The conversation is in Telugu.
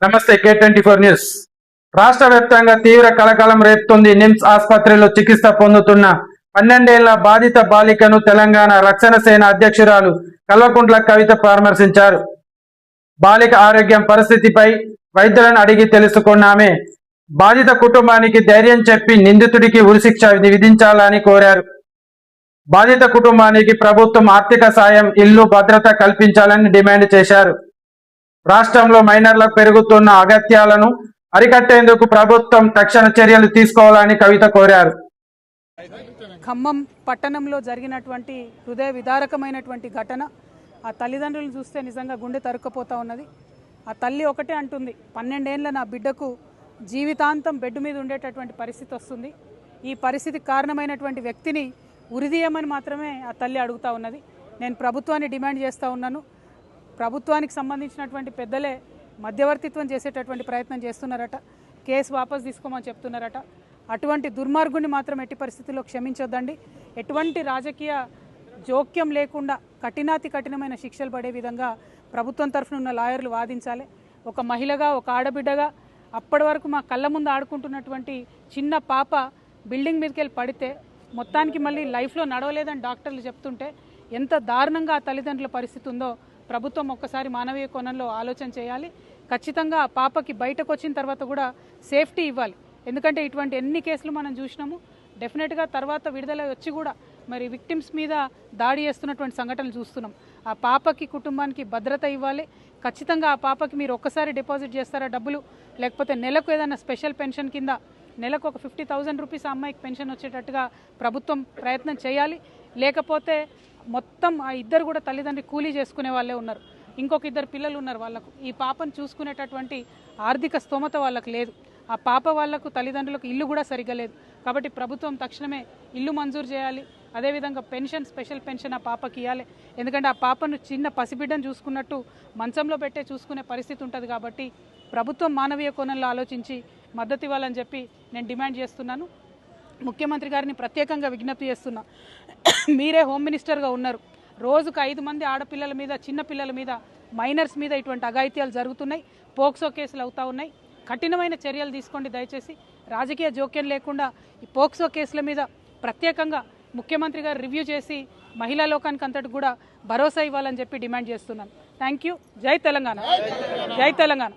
నమస్తే K24 న్యూస్. రాష్ట్ర వ్యాప్తంగా తీవ్ర కలకలం రేపుతోంది. నిమ్స్ ఆసుపత్రిలో చికిత్స పొందుతున్న 12 ఏళ్ల బాధిత బాలికను తెలంగాణ రక్షణ సేన అధ్యక్షురాలు కల్వకుంట్ల కవిత పరామర్శించారు. బాలిక ఆరోగ్యం పరిస్థితిపై వైద్యులను అడిగి తెలుసుకున్న ఆమె బాధిత కుటుంబానికి ధైర్యం చెప్పి నిందితుడికి ఉరిశిక్ష విధించాలని కోరారు. బాధిత కుటుంబానికి ప్రభుత్వం ఆర్థిక సాయం, ఇల్లు భద్రత కల్పించాలని డిమాండ్ చేశారు. రాష్ట్రంలో మైనర్లకు పెరుగుతున్న అగత్యాలను అరికట్టేందుకు ప్రభుత్వం తక్షణ చర్యలు తీసుకోవాలని కవిత కోరారు. ఖమ్మం పట్టణంలో జరిగినటువంటి హృదయ విదారకమైనటువంటి ఘటన ఆ తల్లిదండ్రులను చూస్తే నిజంగా గుండె తరుక్కుపోతా ఉన్నది. ఆ తల్లి ఒకటే అంటుంది, 12 ఏళ్ల నా బిడ్డకు జీవితాంతం బెడ్ మీద ఉండేటటువంటి పరిస్థితి వస్తుంది. ఈ పరిస్థితికి కారణమైనటువంటి వ్యక్తిని ఉరిదీయమని మాత్రమే ఆ తల్లి అడుగుతూ ఉన్నది. నేను ప్రభుత్వాన్ని డిమాండ్ చేస్తూ ఉన్నాను. ప్రభుత్వానికి సంబంధించినటువంటి పెద్దలే మధ్యవర్తిత్వం చేసేటటువంటి ప్రయత్నం చేస్తున్నారట. కేసు వాపసు తీసుకోమని చెప్తున్నారట. అటువంటి దుర్మార్గుని మాత్రం ఎట్టి పరిస్థితుల్లో క్షమించొద్దండి. ఎటువంటి రాజకీయ జోక్యం లేకుండా కఠినాతి కఠినమైన శిక్షలు పడే విధంగా ప్రభుత్వం తరఫున ఉన్న లాయర్లు వాదించాలి. ఒక మహిళగా, ఒక ఆడబిడ్డగా అప్పటి వరకు మా కళ్ళ ముందు ఆడుకుంటున్నటువంటి చిన్న పాప బిల్డింగ్ మీదకి వెళ్ళి పడితే మొత్తానికి మళ్ళీ లైఫ్లో నడవలేదని డాక్టర్లు చెప్తుంటే ఎంత దారుణంగా ఆ తల్లిదండ్రుల పరిస్థితి ఉందో ప్రభుత్వం ఒక్కసారి మానవీయ కోణంలో ఆలోచన చేయాలి. ఖచ్చితంగా ఆ పాపకి బయటకు వచ్చిన తర్వాత కూడా సేఫ్టీ ఇవ్వాలి. ఎందుకంటే ఇటువంటి ఎన్ని కేసులు మనం చూసినాము. డెఫినెట్గా తర్వాత విడుదల వచ్చి కూడా మరి విక్టిమ్స్ మీద దాడి చేస్తున్నటువంటి సంఘటనలు చూస్తున్నాం. ఆ పాపకి, కుటుంబానికి భద్రత ఇవ్వాలి. ఖచ్చితంగా ఆ పాపకి మీరు ఒక్కసారి డిపాజిట్ చేస్తారా డబ్బులు, లేకపోతే నెలకు ఏదైనా స్పెషల్ పెన్షన్ కింద నెలకు ఒక 50,000 రూపీస్ ఆ అమ్మాయికి పెన్షన్ వచ్చేటట్టుగా ప్రభుత్వం ప్రయత్నం చేయాలి. లేకపోతే మొత్తం ఆ ఇద్దరు కూడా తల్లిదండ్రి కూలీ చేసుకునే వాళ్ళే ఉన్నారు. ఇంకొక 2 పిల్లలు ఉన్నారు. వాళ్ళకు ఈ పాపను చూసుకునేటటువంటి ఆర్థిక స్తోమత వాళ్ళకు లేదు. ఆ పాప వాళ్లకు తల్లిదండ్రులకు ఇల్లు కూడా సరిగ్గా లేదు. కాబట్టి ప్రభుత్వం తక్షణమే ఇల్లు మంజూరు చేయాలి. అదేవిధంగా పెన్షన్, స్పెషల్ పెన్షన్ ఆ పాపకి ఇవ్వాలి. ఎందుకంటే ఆ పాపను చిన్న పసిబిడ్డను చూసుకున్నట్టు మంచంలో పెట్టే చూసుకునే పరిస్థితి ఉంటుంది. కాబట్టి ప్రభుత్వం మానవీయ కోణంలో ఆలోచించి మద్దతు ఇవ్వాలని చెప్పి నేను డిమాండ్ చేస్తున్నాను. ముఖ్యమంత్రి గారిని ప్రత్యేకంగా విజ్ఞప్తి చేస్తున్నా. మీరే హోమ్ మినిస్టర్గా ఉన్నారు. రోజుకు 5 మంది ఆడపిల్లల మీద, చిన్న పిల్లల మీద, మైనర్స్ మీద ఇటువంటి అఘాయిత్యాలు జరుగుతున్నాయి. పోక్సో కేసులు అవుతూ ఉన్నాయి. కఠినమైన చర్యలు తీసుకోండి దయచేసి. రాజకీయ జోక్యం లేకుండా ఈ పోక్సో కేసుల మీద ప్రత్యేకంగా ముఖ్యమంత్రి గారు రివ్యూ చేసి మహిళా లోకానికి అంతటి కూడా భరోసా ఇవ్వాలని చెప్పి డిమాండ్ చేస్తున్నాను. Thank you. జై తెలంగాణ. జై తెలంగాణ.